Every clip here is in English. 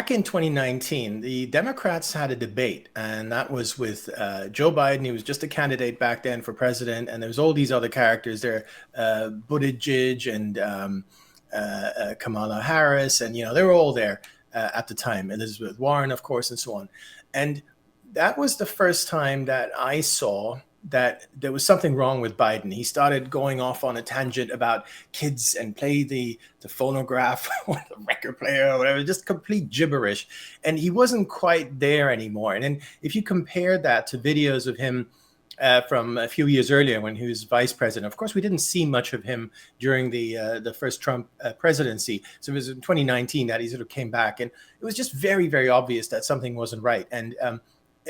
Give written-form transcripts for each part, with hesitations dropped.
back in 2019, the Democrats had a debate, and that was with Joe Biden. He was just a candidate back then for president, and there was all these other characters there, Buttigieg and Kamala Harris, and they were all there at the time. Elizabeth Warren, of course, and so on. And that was the first time that I saw that there was something wrong with Biden. He started going off on a tangent about kids and play the phonograph or the record player or whatever, just complete gibberish. And he wasn't quite there anymore. And then if you compare that to videos of him from a few years earlier when he was vice president, of course, we didn't see much of him during the first Trump presidency. So it was in 2019 that he sort of came back, and it was just very, very obvious that something wasn't right. And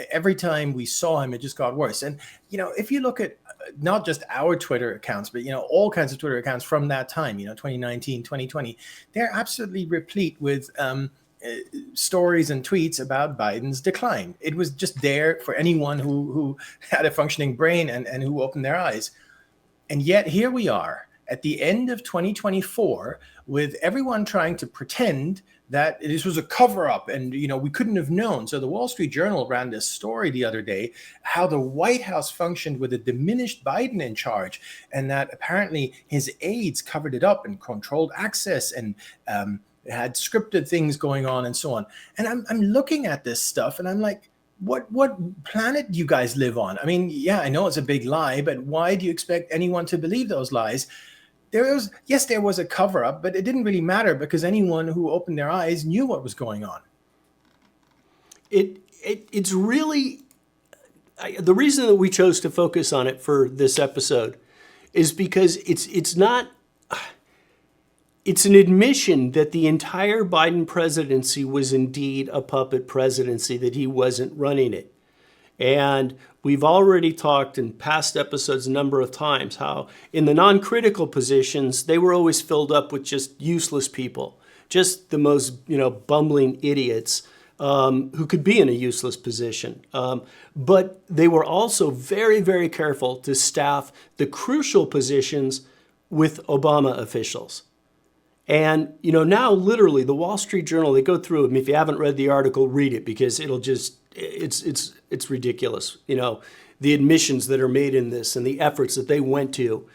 every time we saw him, it just got worse. And, if you look at not just our Twitter accounts, but, all kinds of Twitter accounts from that time, 2019, 2020, they're absolutely replete with stories and tweets about Biden's decline. It was just there for anyone who had a functioning brain and who opened their eyes. And yet here we are at the end of 2024 with everyone trying to pretend that this was a cover-up and, we couldn't have known. So the Wall Street Journal ran this story the other day, how the White House functioned with a diminished Biden in charge, and that apparently his aides covered it up and controlled access and had scripted things going on and so on. And I'm looking at this stuff and I'm like, what planet do you guys live on? I mean, yeah, I know it's a big lie, but why do you expect anyone to believe those lies? There was a cover up, but it didn't really matter because anyone who opened their eyes knew what was going on. It's really the reason that we chose to focus on it for this episode is because it's an admission that the entire Biden presidency was indeed a puppet presidency, that he wasn't running it. And we've already talked in past episodes a number of times how in the non-critical positions, they were always filled up with just useless people, just the most, bumbling idiots who could be in a useless position. But they were also very, very careful to staff the crucial positions with Obama officials. And, now literally the Wall Street Journal, they go through it. I mean, if you haven't read the article, read it because it's ridiculous. The admissions that are made in this and the efforts that they went to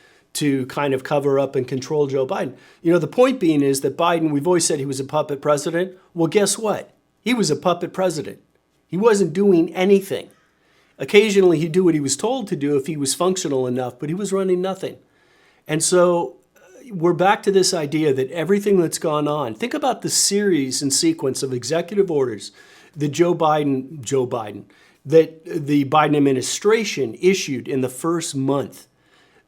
kind of cover up and control Joe Biden. The point being is that Biden, we've always said he was a puppet president. Well, guess what? He was a puppet president. He wasn't doing anything. Occasionally he'd do what he was told to do if he was functional enough, but he was running nothing. And so we're back to this idea that everything that's gone on, think about the series and sequence of executive orders that that the Biden administration issued in the first month.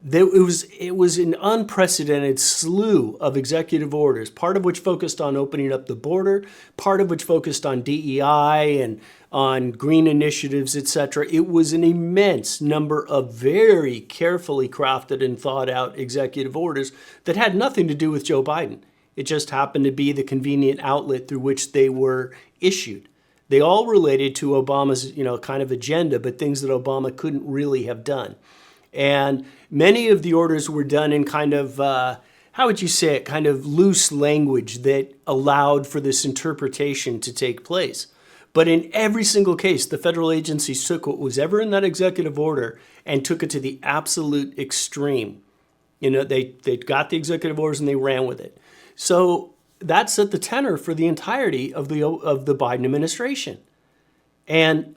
It was an unprecedented slew of executive orders, part of which focused on opening up the border, part of which focused on DEI and on green initiatives, etc. It was an immense number of very carefully crafted and thought out executive orders that had nothing to do with Joe Biden. It just happened to be the convenient outlet through which they were issued. They all related to Obama's, kind of agenda, but things that Obama couldn't really have done. And many of the orders were done in kind of, how would you say it, kind of loose language that allowed for this interpretation to take place. But in every single case, the federal agencies took what was ever in that executive order and took it to the absolute extreme. They got the executive orders and they ran with it. So that set the tenor for the entirety of the Biden administration. And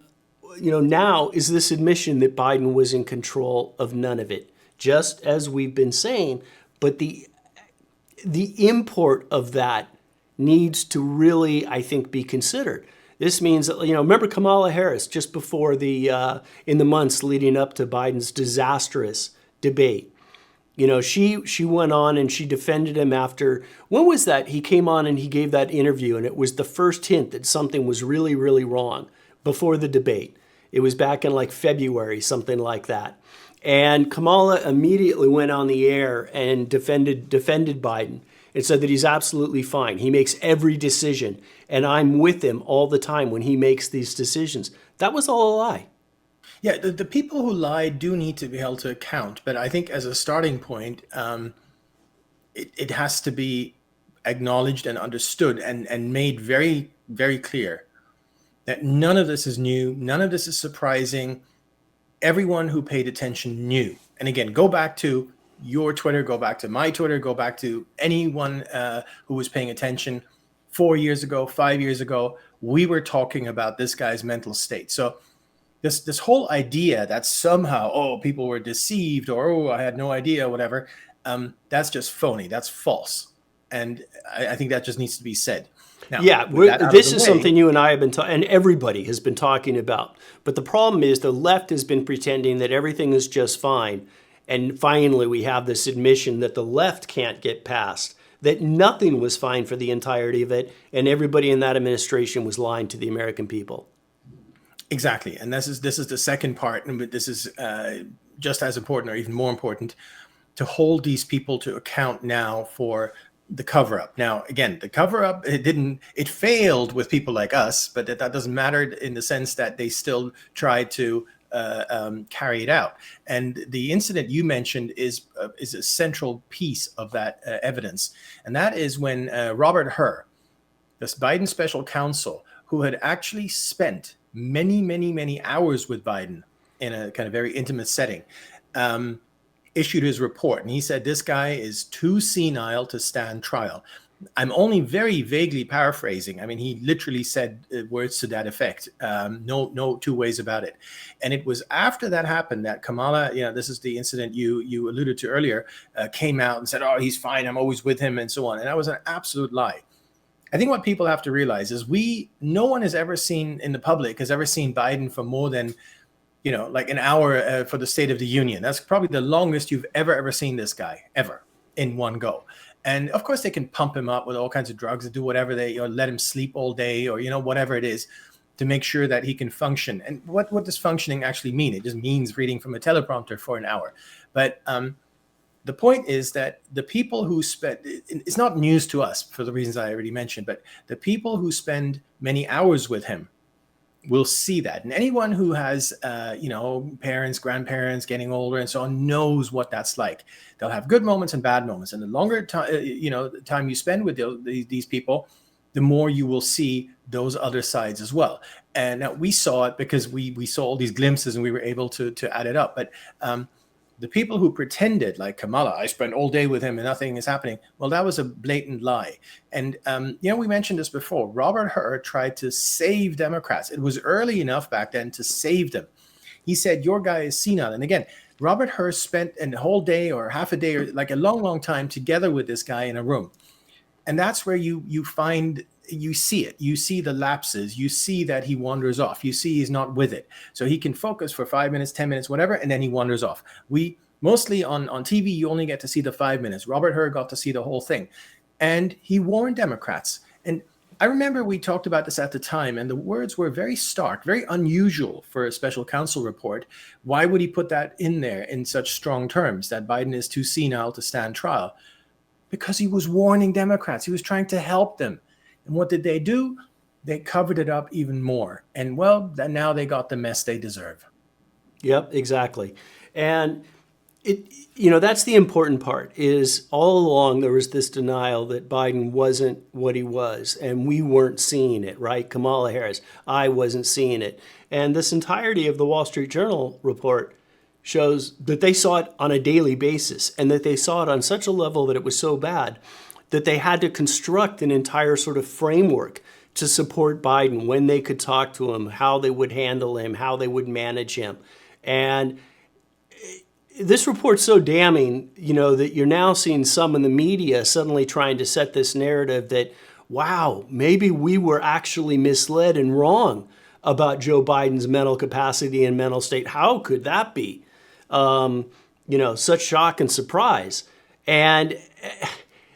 now is this admission that Biden was in control of none of it, just as we've been saying. But the import of that needs to really, I think, be considered. This means that, remember Kamala Harris just before in the months leading up to Biden's disastrous debate. She went on and she defended him after, when was that? He came on and he gave that interview, and it was the first hint that something was really, really wrong before the debate. It was back in like February, something like that. And Kamala immediately went on the air and defended Biden and said that he's absolutely fine. He makes every decision, and I'm with him all the time when he makes these decisions. That was all a lie. Yeah, the people who lie do need to be held to account. But I think as a starting point, it has to be acknowledged and understood and made very, very clear that none of this is new, none of this is surprising. Everyone who paid attention knew. And again, go back to your Twitter, go back to my Twitter, go back to anyone who was paying attention 4 years ago, 5 years ago. We were talking about this guy's mental state. So this whole idea that somehow, oh, people were deceived, or oh, I had no idea, whatever, that's just phony. That's false. And I think that just needs to be said. Now, Yeah, this is something you and I have been talking, and everybody has been talking about. But the problem is the left has been pretending that everything is just fine. And finally, we have this admission that the left can't get past, that nothing was fine for the entirety of it, and everybody in that administration was lying to the American people. Exactly. And this is the second part, and this is just as important or even more important, to hold these people to account now for the cover-up. Now, again, the cover-up, it failed with people like us, but that doesn't matter in the sense that they still tried to carry it out. And the incident you mentioned is a central piece of that evidence. And that is when Robert Hur, this Biden special counsel, who had actually spent many, many, many hours with Biden in a kind of very intimate setting, issued his report. And he said, this guy is too senile to stand trial. I'm only very vaguely paraphrasing. I mean, he literally said words to that effect. No two ways about it. And it was after that happened that Kamala, this is the incident you alluded to earlier, came out and said, oh, he's fine, I'm always with him, and so on. And that was an absolute lie. I think what people have to realize is no one has ever seen in the public has ever seen Biden for more than like an hour for the State of the Union. That's probably the longest you've ever seen this guy, ever, in one go. And of course, they can pump him up with all kinds of drugs and do whatever let him sleep all day, or, whatever it is, to make sure that he can function. And what does functioning actually mean? It just means reading from a teleprompter for an hour. But the point is that the people who it's not news to us for the reasons I already mentioned, but the people who spend many hours with him will see that. And anyone who has, parents, grandparents getting older and so on knows what that's like. They'll have good moments and bad moments. And the longer time you spend with these people, the more you will see those other sides as well. And now we saw it because we saw all these glimpses and we were able to add it up. But the people who pretended, like Kamala, I spent all day with him and nothing is happening, well, that was a blatant lie. And, we mentioned this before. Robert Hur tried to save Democrats. It was early enough back then to save them. He said, your guy is senile. And again, Robert Hur spent a whole day or half a day or like a long, long time together with this guy in a room. And that's where you see it. You see the lapses. You see that he wanders off. You see he's not with it. So he can focus for 5 minutes, 10 minutes, whatever, and then he wanders off. We mostly on TV, you only get to see the 5 minutes. Robert Hur got to see the whole thing. And he warned Democrats. And I remember we talked about this at the time, and the words were very stark, very unusual for a special counsel report. Why would he put that in there in such strong terms, that Biden is too senile to stand trial? Because he was warning Democrats. He was trying to help them. And what did they do? They covered it up even more. And well, now they got the mess they deserve. Yep, exactly. And that's the important part, is all along there was this denial that Biden wasn't what he was, and we weren't seeing it, right? Kamala Harris, I wasn't seeing it. And this entirety of the Wall Street Journal report shows that they saw it on a daily basis, and that they saw it on such a level that it was so bad that they had to construct an entire sort of framework to support Biden, when they could talk to him, how they would handle him, how they would manage him. And this report's so damning, that you're now seeing some in the media suddenly trying to set this narrative that, wow, maybe we were actually misled and wrong about Joe Biden's mental capacity and mental state. How could that be? Such shock and surprise. And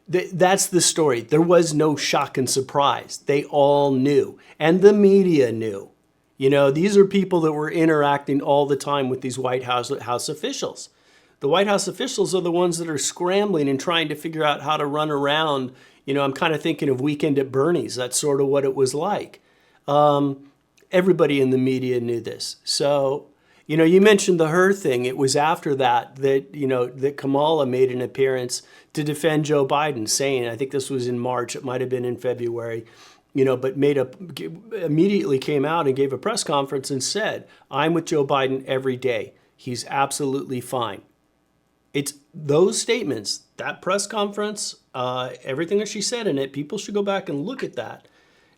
that's the story. There was no shock and surprise. They all knew. And the media knew. These are people that were interacting all the time with these White House officials. The White House officials are the ones that are scrambling and trying to figure out how to run around. I'm kind of thinking of Weekend at Bernie's. That's sort of what it was like. Everybody in the media knew this. So You know, you mentioned the her thing. It was after that that Kamala made an appearance to defend Joe Biden, saying, I think this was in March, it might have been in February, but immediately came out and gave a press conference and said, I'm with Joe Biden every day. He's absolutely fine. It's those statements, that press conference, everything that she said in it, people should go back and look at that.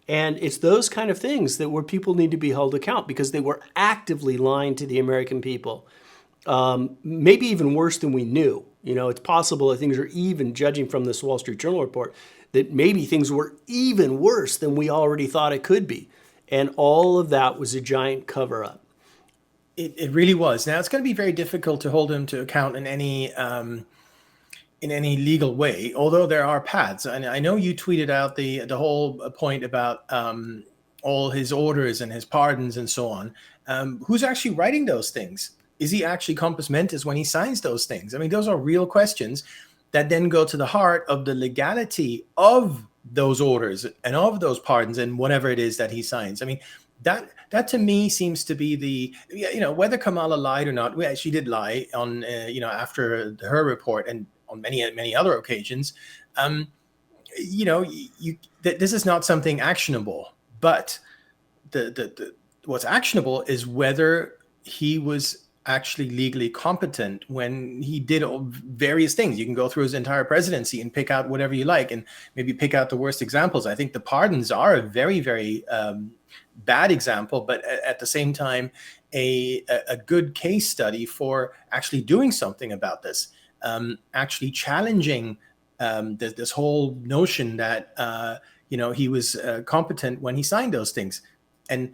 And it's those kind of things that where people need to be held account because they were actively lying to the American people. Maybe even worse than we knew. It's possible that things are even, judging from this Wall Street Journal report, that maybe things were even worse than we already thought it could be. And all of that was a giant cover up. It really was. Now it's going to be very difficult to hold him to account in any legal way, although there are paths. And I know you tweeted out the whole point about all his orders and his pardons and so on. Who's actually writing those things? Is he actually compos mentis when he signs those things? I mean, those are real questions that then go to the heart of the legality of those orders and of those pardons and whatever it is that he signs. I mean, that to me seems to be whether Kamala lied or not. Well, she did lie on after her report and on many other occasions. This is not something actionable, but the what's actionable is whether he was actually legally competent when he did various things. You can go through his entire presidency and pick out whatever you like and maybe pick out the worst examples. I think the pardons are a very, very bad example, but at the same time, a good case study for actually doing something about this, actually challenging this whole notion that, he was competent when he signed those things. And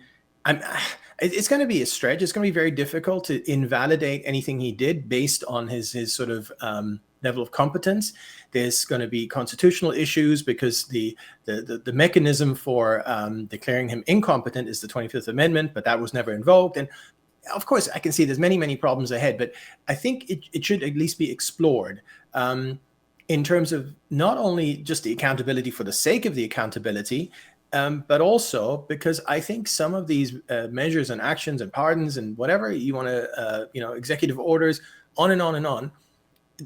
it's going to be a stretch. It's going to be very difficult to invalidate anything he did based on his sort of level of competence. There's going to be constitutional issues because the mechanism for declaring him incompetent is the 25th Amendment, but that was never invoked. And of course, I can see there's many problems ahead, but I think it should at least be explored in terms of not only just the accountability for the sake of the accountability, but also because I think some of these measures and actions and pardons and whatever you want to, executive orders, on and on and on,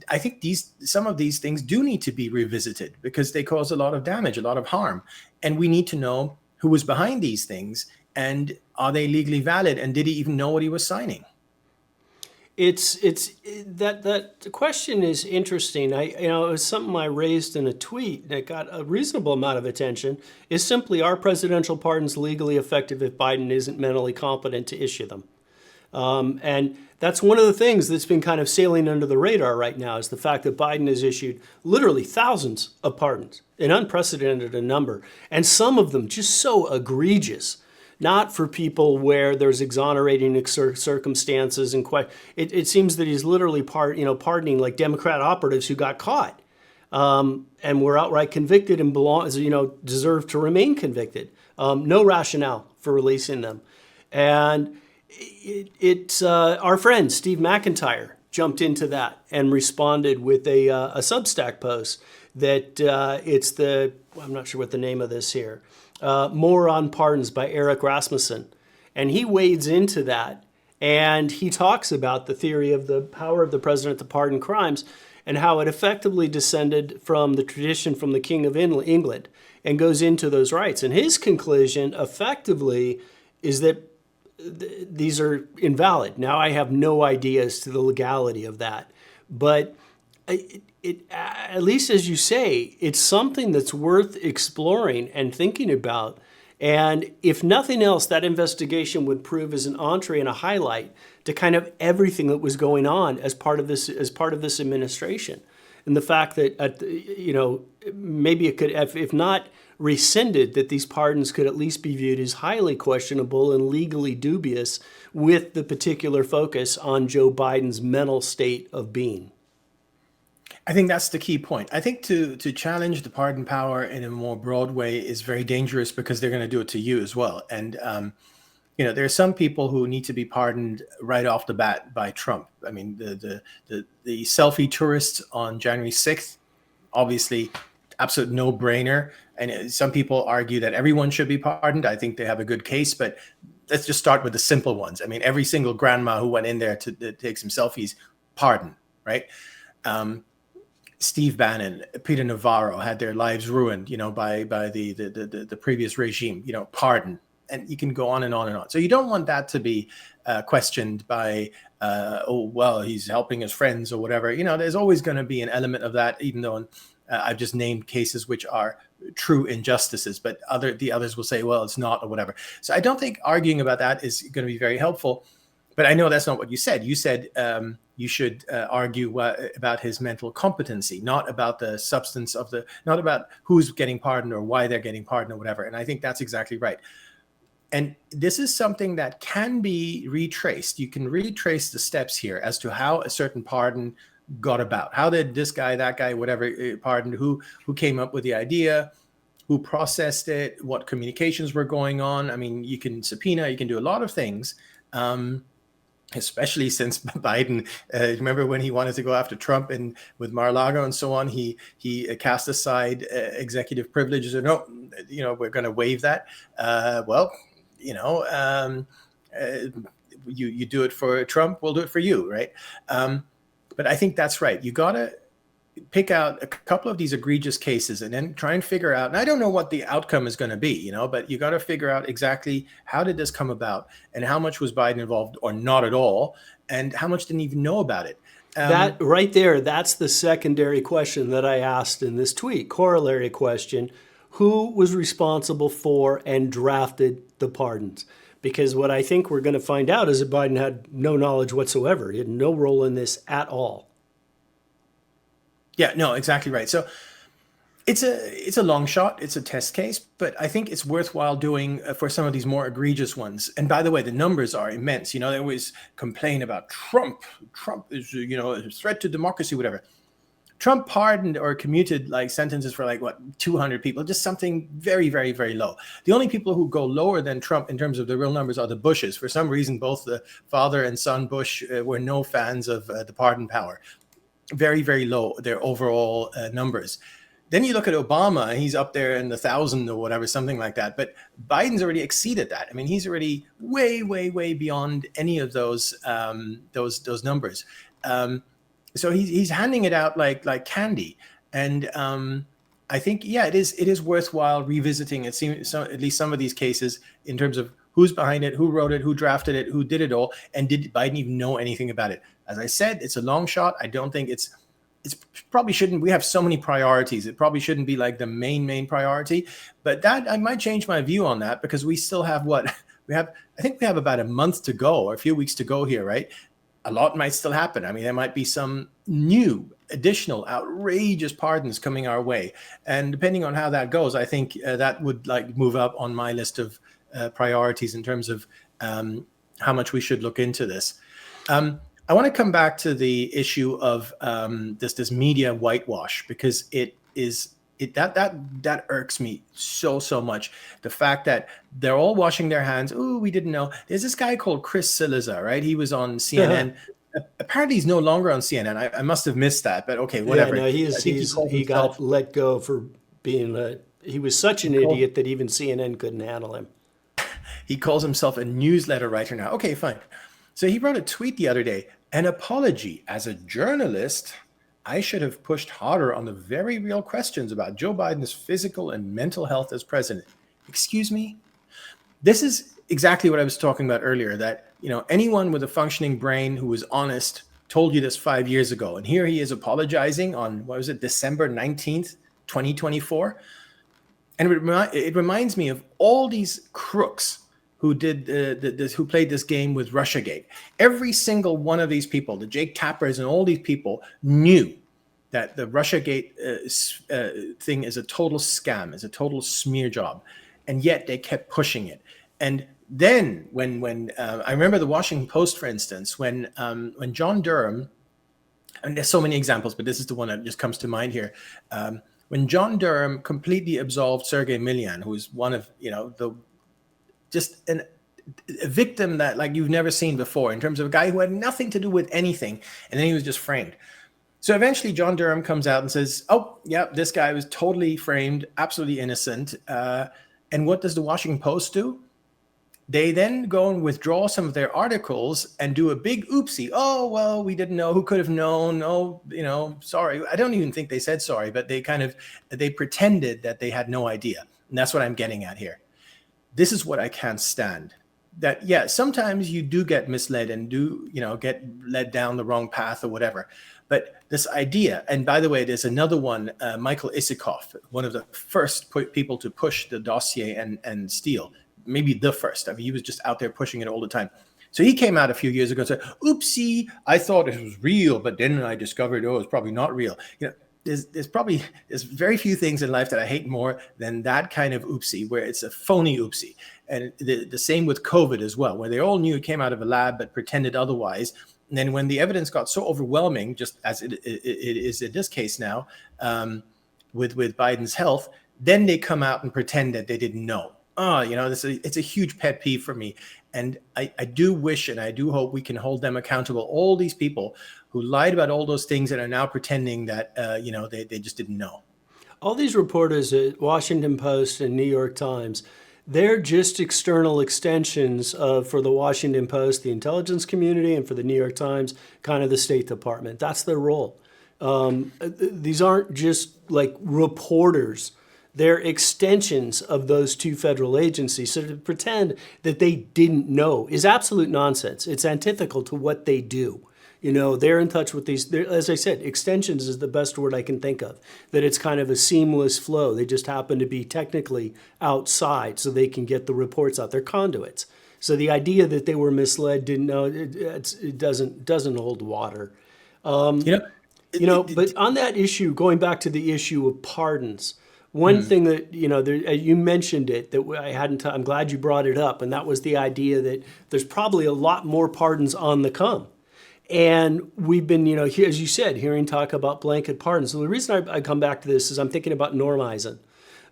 I think some of these things do need to be revisited because they cause a lot of damage, a lot of harm. And we need to know who was behind these things and are they legally valid? And did he even know what he was signing? It's that question is interesting. It was something I raised in a tweet that got a reasonable amount of attention. Is simply, are presidential pardons legally effective if Biden isn't mentally competent to issue them? And that's one of the things that's been kind of sailing under the radar right now is the fact that Biden has issued literally thousands of pardons, an unprecedented number, and some of them just so egregious. Not for people where there's exonerating circumstances and it seems that he's literally pardoning like Democrat operatives who got caught and were outright convicted and deserve to remain convicted. No rationale for releasing them, and it's our friend Steve McIntyre jumped into that and responded with a Substack post that I'm not sure what the name of this here. More on Pardons by Eric Rasmussen. And he wades into that and he talks about the theory of the power of the president to pardon crimes and how it effectively descended from the tradition from the King of England and goes into those rights. And his conclusion effectively is that these are invalid. Now, I have no idea as to the legality of that, but at least as you say, it's something that's worth exploring and thinking about. And if nothing else, that investigation would prove as an entree and a highlight to kind of everything that was going on as part of this administration. And the fact that, maybe it could, if not rescinded, that these pardons could at least be viewed as highly questionable and legally dubious with the particular focus on Joe Biden's mental state of being. I think that's the key point. I think to challenge the pardon power in a more broad way is very dangerous because they're going to do it to you as well. And, there are some people who need to be pardoned right off the bat by Trump. I mean, the selfie tourists on January 6th, obviously, absolute no-brainer. And some people argue that everyone should be pardoned. I think they have a good case, but let's just start with the simple ones. I mean, every single grandma who went in there to take some selfies, pardon, right? Steve Bannon, Peter Navarro had their lives ruined, by the previous regime, pardon. And you can go on and on and on. So you don't want that to be questioned by, oh, well, he's helping his friends or whatever. There's always going to be an element of that, even though I've just named cases which are true injustices, but the others will say, well, it's not or whatever. So I don't think arguing about that is going to be very helpful. But I know that's not what you said. You said you should argue about his mental competency, not about the substance of not about who's getting pardoned or why they're getting pardoned or whatever. And I think that's exactly right. And this is something that can be retraced. You can retrace the steps here as to how a certain pardon got about. How did this guy, that guy, whatever, pardoned, who came up with the idea, who processed it, what communications were going on. I mean, you can subpoena, you can do a lot of things, especially since Biden, remember when he wanted to go after Trump and with Mar-a-Lago and so on, he cast aside executive privileges. Or no, we're going to waive that. You do it for Trump, we'll do it for you, right? But I think that's right. You got to pick out a couple of these egregious cases and then try and figure out, and I don't know what the outcome is going to be, but you got to figure out exactly how did this come about and how much was Biden involved or not at all, and how much didn't even know about it. That right there, that's the secondary question that I asked in this tweet, corollary question. Who was responsible for and drafted the pardons? Because what I think we're going to find out is that Biden had no knowledge whatsoever. He had no role in this at all. Yeah, no, exactly right. So it's a long shot. It's a test case, but I think it's worthwhile doing for some of these more egregious ones. And by the way, the numbers are immense. They always complain about Trump. Trump is, a threat to democracy, whatever. Trump pardoned or commuted sentences for 200 people, just something very, very, very low. The only people who go lower than Trump in terms of the real numbers are the Bushes. For some reason, both the father and son Bush were no fans of the pardon power. Very, very low, their overall numbers. Then you look at Obama, and he's up there in the 1,000 or whatever, something like that. But Biden's already exceeded that. I mean, he's already way, way, way beyond any of those numbers. So he's handing it out like candy, and I think it is worthwhile revisiting. It seems at least some of these cases in terms of who's behind it, who wrote it, who drafted it, who did it all, and did Biden even know anything about it? As I said, it's a long shot. I don't think it's probably shouldn't. We have so many priorities. It probably shouldn't be like the main priority. But that I might change my view on that because we still have what we have. I think we have about a month to go or a few weeks to go here, right? A lot might still happen. I mean, there might be some new, additional, outrageous pardons coming our way. And depending on how that goes, I think that would move up on my list of priorities in terms of how much we should look into this. I want to come back to the issue of this media whitewash because that irks me so much. The fact that they're all washing their hands. Oh, we didn't know. There's this guy called Chris Cillizza, right? He was on CNN. Apparently, he's no longer on CNN. I must have missed that, but okay, whatever. Yeah, no, he got let go for being he was such an idiot that even CNN couldn't handle him. He calls himself a newsletter writer now. Okay, fine. So he wrote a tweet the other day. An apology. As a journalist, I should have pushed harder on the very real questions about Joe Biden's physical and mental health as president. Excuse me? This is exactly what I was talking about earlier, that anyone with a functioning brain who is honest told you this 5 years ago. And here he is apologizing on, December 19th, 2024. And it reminds me of all these crooks who did who played this game with Russiagate. Every single one of these people, the Jake Tappers and all these people, knew that the Russiagate thing is a total scam, is a total smear job, and yet they kept pushing it. And then when I remember the Washington Post, for instance, when John Durham, and there's so many examples, but this is the one that just comes to mind here. When John Durham completely absolved Sergei Milyan, who is one of a victim that you've never seen before, in terms of a guy who had nothing to do with anything, and then he was just framed. So eventually John Durham comes out and says, oh, yeah, this guy was totally framed, absolutely innocent. And what does the Washington Post do? they then go and withdraw some of their articles and do a big oopsie. Oh, well, we didn't know. Who could have known? Oh, sorry. I don't even think they said sorry, but they pretended that they had no idea. And that's what I'm getting at here. This is what I can't stand. That, yeah, sometimes you do get misled and get led down the wrong path or whatever. But this idea, and by the way, there's another one, Michael Isikoff, one of the first people to push the dossier and steal, maybe the first. I mean, he was just out there pushing it all the time. So he came out a few years ago and said, oopsie, I thought it was real, but then I discovered, it's probably not real. There's very few things in life that I hate more than that kind of oopsie, where it's a phony oopsie. And the same with COVID as well, where they all knew it came out of a lab but pretended otherwise. And then when the evidence got so overwhelming, just as it is in this case now, with Biden's health, then they come out and pretend that they didn't know. It's a huge pet peeve for me. And I do wish and I do hope we can hold them accountable. All these people who lied about all those things and are now pretending that, they just didn't know. All these reporters at Washington Post and New York Times, they're just external extensions for the Washington Post, the intelligence community, and for the New York Times, kind of the State Department. That's their role. These aren't just like reporters. They're extensions of those two federal agencies. So to pretend that they didn't know is absolute nonsense. It's antithetical to what they do. They're in touch with these, as I said, extensions is the best word I can think of, that it's kind of a seamless flow. They just happen to be technically outside so they can get the reports out. They're conduits. So the idea that they were misled, didn't know, it doesn't hold water. But on that issue, going back to the issue of pardons, one thing that, you mentioned it, that I hadn't, I'm glad you brought it up, and that was the idea that there's probably a lot more pardons on the come. And we've been, as you said, hearing talk about blanket pardons. So the reason I come back to this is I'm thinking about Norm Eisen.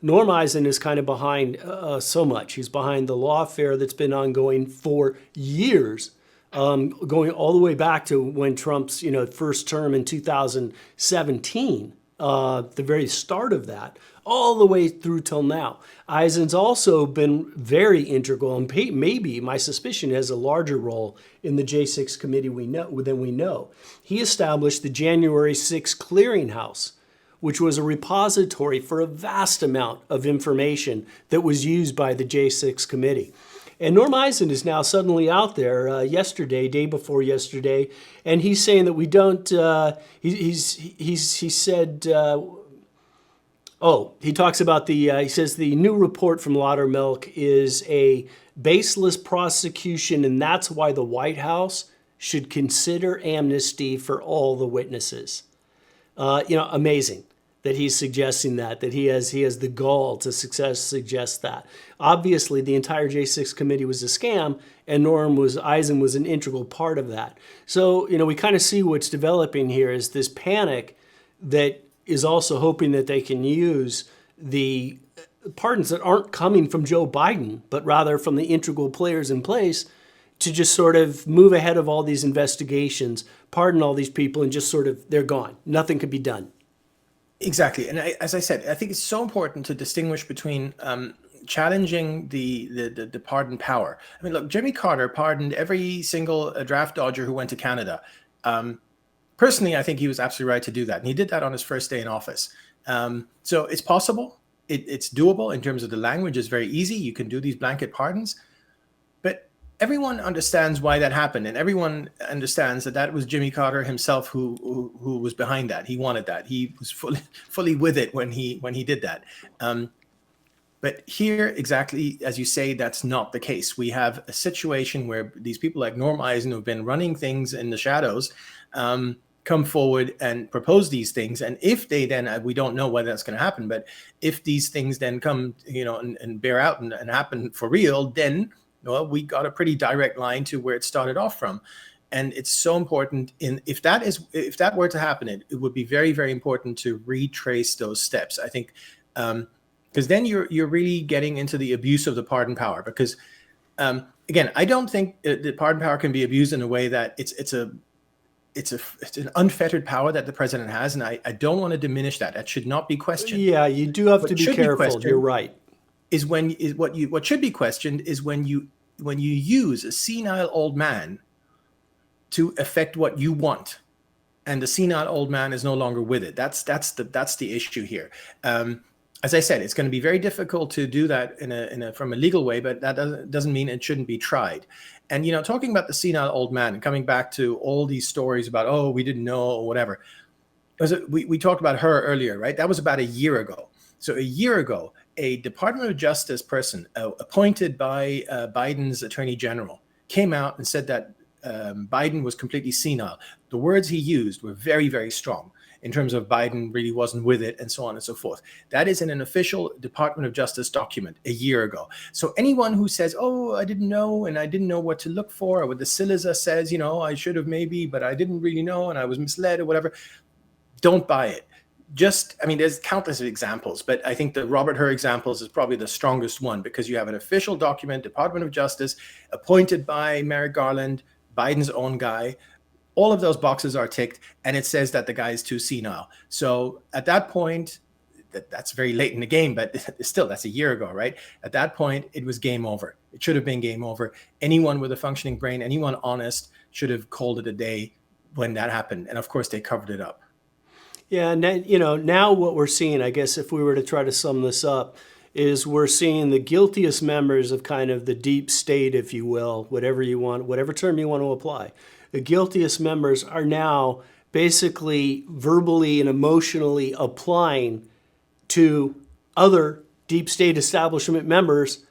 Norm Eisen is kind of behind so much. He's behind the lawfare that's been ongoing for years, going all the way back to when Trump's, first term in 2017, the very start of that, all the way through till now. Eisen's also been very integral, and maybe my suspicion has a larger role in the J6 committee than we know. He established the January 6 Clearinghouse, which was a repository for a vast amount of information that was used by the J6 committee. And Norm Eisen is now suddenly out there day before yesterday, and he's saying that we don't, he said, he talks about he says the new report from Laudermilk is a baseless prosecution, and that's why the White House should consider amnesty for all the witnesses. Amazing that he's suggesting that he has the gall to suggest that. Obviously, the entire J6 committee was a scam, and Eisen was an integral part of that. So, we kind of see what's developing here is this panic that is also hoping that they can use the pardons that aren't coming from Joe Biden, but rather from the integral players in place to just sort of move ahead of all these investigations, pardon all these people, and just sort of, they're gone. Nothing could be done. Exactly. And as I said, I think it's so important to distinguish between challenging the pardon power. I mean, look, Jimmy Carter pardoned every single draft dodger who went to Canada. Personally, I think he was absolutely right to do that. And he did that on his first day in office. So it's possible. It's doable in terms of the language. It's very easy. You can do these blanket pardons. But everyone understands why that happened. And everyone understands that was Jimmy Carter himself who was behind that. He wanted that. He was fully with it when he did that. But here, exactly as you say, that's not the case. We have a situation where these people like Norm Eisen, who've been running things in the shadows, come forward and propose these things. And if they then, we don't know whether that's going to happen, but if these things then come, and bear out and happen for real, then we got a pretty direct line to where it started off from. And it's so important if that were to happen, it would be very, very important to retrace those steps. I think, because then you're really getting into the abuse of the pardon power. Because again, I don't think the pardon power can be abused in a way that it's an unfettered power that the president has, and I don't want to diminish that. That should not be questioned. Yeah, you do have to be careful. You're right. What should be questioned is when you when you use a senile old man to affect what you want, and the senile old man is no longer with it. That's the issue here. As I said, it's going to be very difficult to do that from a legal way, but that doesn't mean it shouldn't be tried. And talking about the senile old man and coming back to all these stories about, oh, we didn't know or whatever. We talked about her earlier, right? That was about a year ago. So a year ago, a Department of Justice person appointed by Biden's Attorney General came out and said that Biden was completely senile. The words he used were very, very strong in terms of Biden really wasn't with it and so on and so forth. That is in an official Department of Justice document a year ago. So anyone who says, oh, I didn't know and I didn't know what to look for, or what the Siliza says, I should have maybe, but I didn't really know and I was misled or whatever, don't buy it. There's countless examples, but I think the Robert Hur examples is probably the strongest one, because you have an official document, Department of Justice, appointed by Merrick Garland, Biden's own guy. All of those boxes are ticked, and it says that the guy is too senile. So at that point, that's very late in the game, but still, that's a year ago, right? At that point, it was game over. It should have been game over. Anyone with a functioning brain, anyone honest, should have called it a day when that happened. And of course, they covered it up. Yeah, now what we're seeing, I guess if we were to try to sum this up, is we're seeing the guiltiest members of kind of the deep state, if you will, whatever you want, whatever term you want to apply. The guiltiest members are now basically verbally and emotionally applying to other deep state establishment members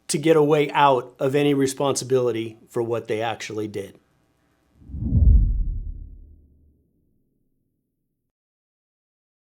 to get a way out of any responsibility for what they actually did.